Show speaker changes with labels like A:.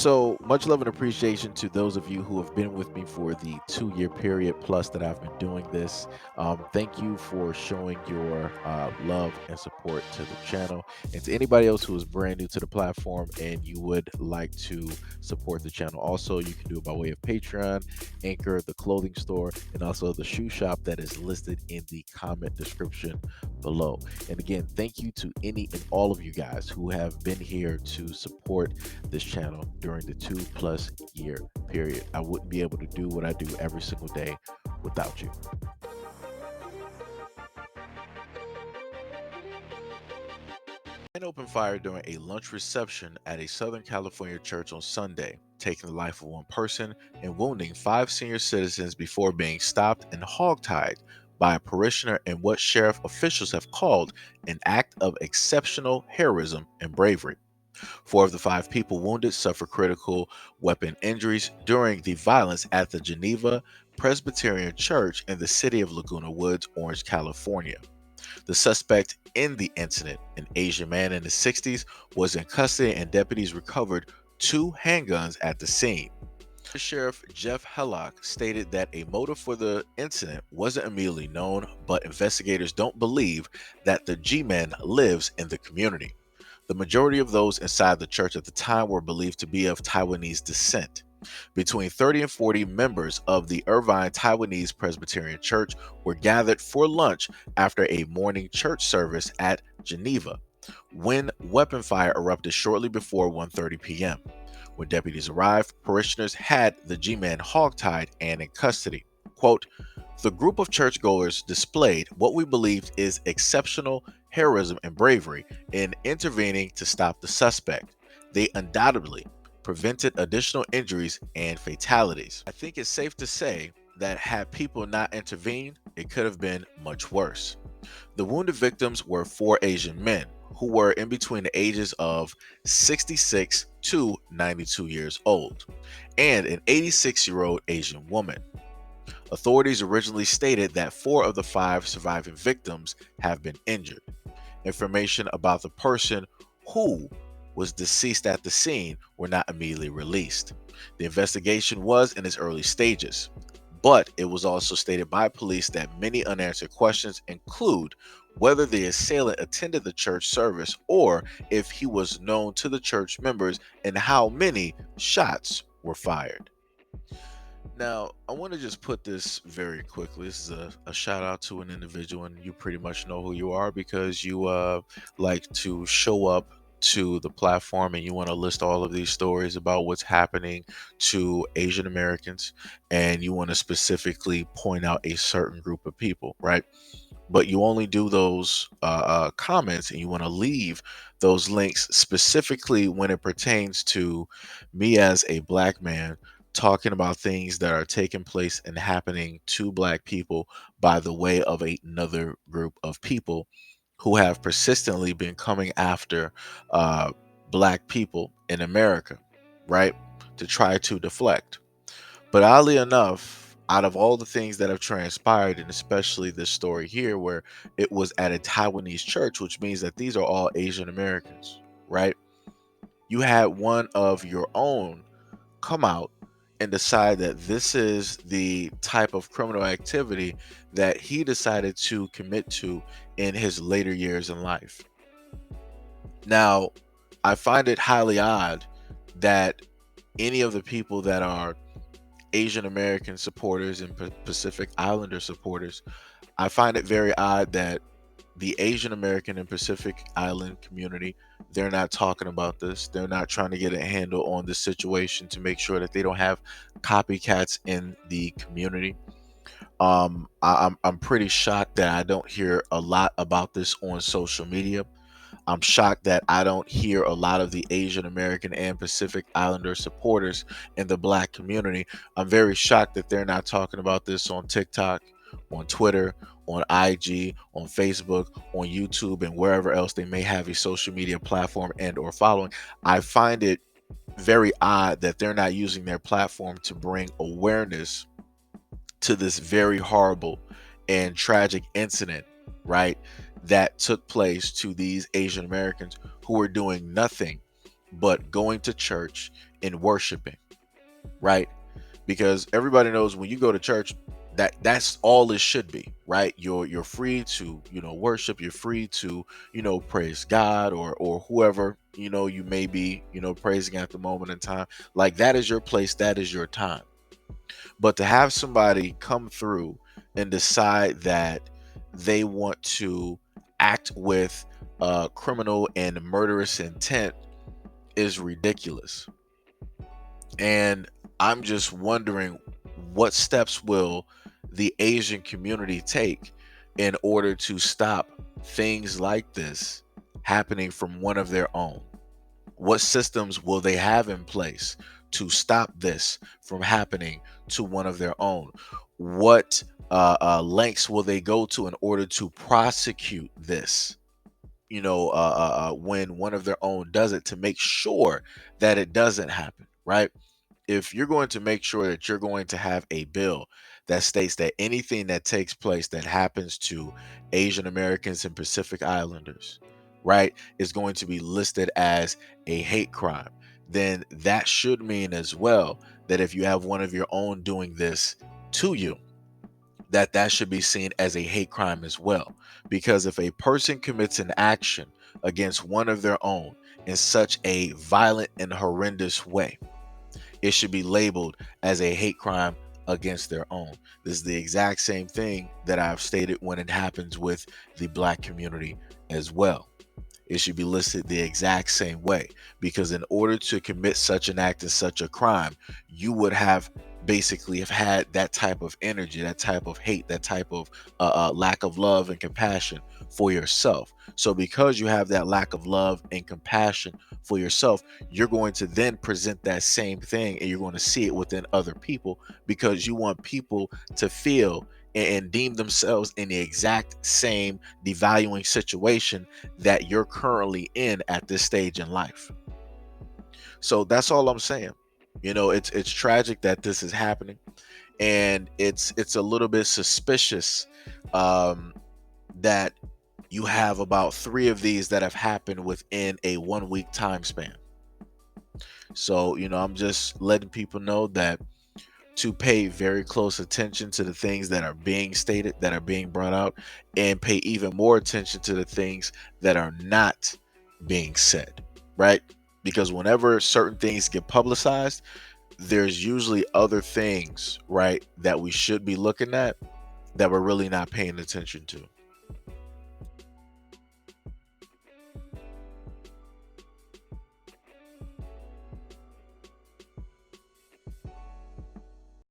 A: So much love and appreciation to those of you who have been with me for the 2 year period plus that I've been doing this. Thank you for showing your love and support to the channel. And to anybody else who is brand new to the platform and you would like to support the channel, also, you can do it by way of Patreon, Anchor, the clothing store, and also the shoe shop that is listed in the comment description below. And again, thank you to any and all of you guys who have been here to support this channel during the 2+ year period. I wouldn't be able to do what I do every single day without you. Man opened fire during a lunch reception at a Southern California church on Sunday, taking the life of one person and wounding 5 senior citizens before being stopped and hogtied by a parishioner in what sheriff officials have called an act of exceptional heroism and bravery. 4 of the 5 people wounded suffered critical weapon injuries during the violence at the Geneva Presbyterian Church in the city of Laguna Woods, Orange, California. The suspect in the incident, an Asian man in his 60s, was in custody and deputies recovered 2 handguns at the scene. Sheriff Jeff Hellock stated that a motive for the incident wasn't immediately known, but investigators don't believe that the G-man lives in the community. The majority of those inside the church at the time were believed to be of Taiwanese descent. Between 30 and 40 members of the Irvine Taiwanese Presbyterian Church were gathered for lunch after a morning church service at Geneva, when weapon fire erupted shortly before 1:30 p.m. When deputies arrived, parishioners had the G-man hogtied and in custody. Quote, "The group of churchgoers displayed what we believed is exceptional heroism and bravery in intervening to stop the suspect. They undoubtedly prevented additional injuries and fatalities. I think it's safe to say that had people not intervened, it could have been much worse." The wounded victims were 4 Asian men who were in between the ages of 66 to 92 years old, and an 86-year-old Asian woman. Authorities originally stated that 4 of the 5 surviving victims have been injured. Information about the person who was deceased at the scene were not immediately released. The investigation was in its early stages, but it was also stated by police that many unanswered questions include whether the assailant attended the church service or if he was known to the church members and how many shots were fired. Now, I want to just put this very quickly. This is a shout out to an individual, and you pretty much know who you are because you like to show up to the platform and you want to list all of these stories about what's happening to Asian Americans, and you want to specifically point out a certain group of people, right? But you only do those comments and you want to leave those links specifically when it pertains to me as a black man talking about things that are taking place and happening to black people by the way of another group of people who have persistently been coming after uh, black people in America, right? To try to deflect. But oddly enough, out of all the things that have transpired, and especially this story here, where it was at a Taiwanese church, which means that these are all Asian Americans, right? You had one of your own come out and decide that this is the type of criminal activity that he decided to commit to in his later years in life. Now, I find it highly odd that any of the people that are Asian American supporters and Pacific Islander supporters, I find it very odd that the Asian American and Pacific Island community, they're not talking about this. They're not trying to get a handle on this situation to make sure that they don't have copycats in the community. I'm pretty shocked that I don't hear a lot about this on social media. I'm shocked that I don't hear a lot of the Asian American and Pacific Islander supporters in the black community. I'm very shocked that they're not talking about this on TikTok, on Twitter, on IG, on Facebook, on YouTube, and wherever else they may have a social media platform and or following. I find it very odd that they're not using their platform to bring awareness to this very horrible and tragic incident, right? That took place to these Asian Americans who were doing nothing but going to church and worshiping, right? Because everybody knows when you go to church, that's all it should be, right? You're free to, worship. You're free to, praise God, or whoever, you may be, praising at the moment in time. Like, that is your place, that is your time. But to have somebody come through and decide that they want to act with criminal and murderous intent is ridiculous. And I'm just wondering, what steps will the Asian community take in order to stop things like this happening from one of their own? What systems will they have in place to stop this from happening to one of their own? What lengths will they go to in order to prosecute this? When one of their own does it, to make sure that it doesn't happen, right? If you're going to make sure that you're going to have a bill that states that anything that takes place that happens to Asian Americans and Pacific Islanders, right, is going to be listed as a hate crime, then that should mean as well that if you have one of your own doing this to you, that should be seen as a hate crime as well. Because if a person commits an action against one of their own in such a violent and horrendous way, it should be labeled as a hate crime against their own. This is the exact same thing that I've stated when it happens with the black community as well. It should be listed the exact same way, because in order to commit such an act and such a crime, you would have basically have had that type of energy, that type of hate, that type of lack of love and compassion for yourself. So because you have that lack of love and compassion for yourself, you're going to then present that same thing, and you're going to see it within other people, because you want people to feel and deem themselves in the exact same devaluing situation that you're currently in at this stage in life. So that's all I'm saying. It's tragic that this is happening, and it's a little bit suspicious um, that you have about 3 of these that have happened within a 1 week time span. So, I'm just letting people know that to pay very close attention to the things that are being stated, that are being brought out, and pay even more attention to the things that are not being said, right? Because whenever certain things get publicized, there's usually other things, right, that we should be looking at that we're really not paying attention to.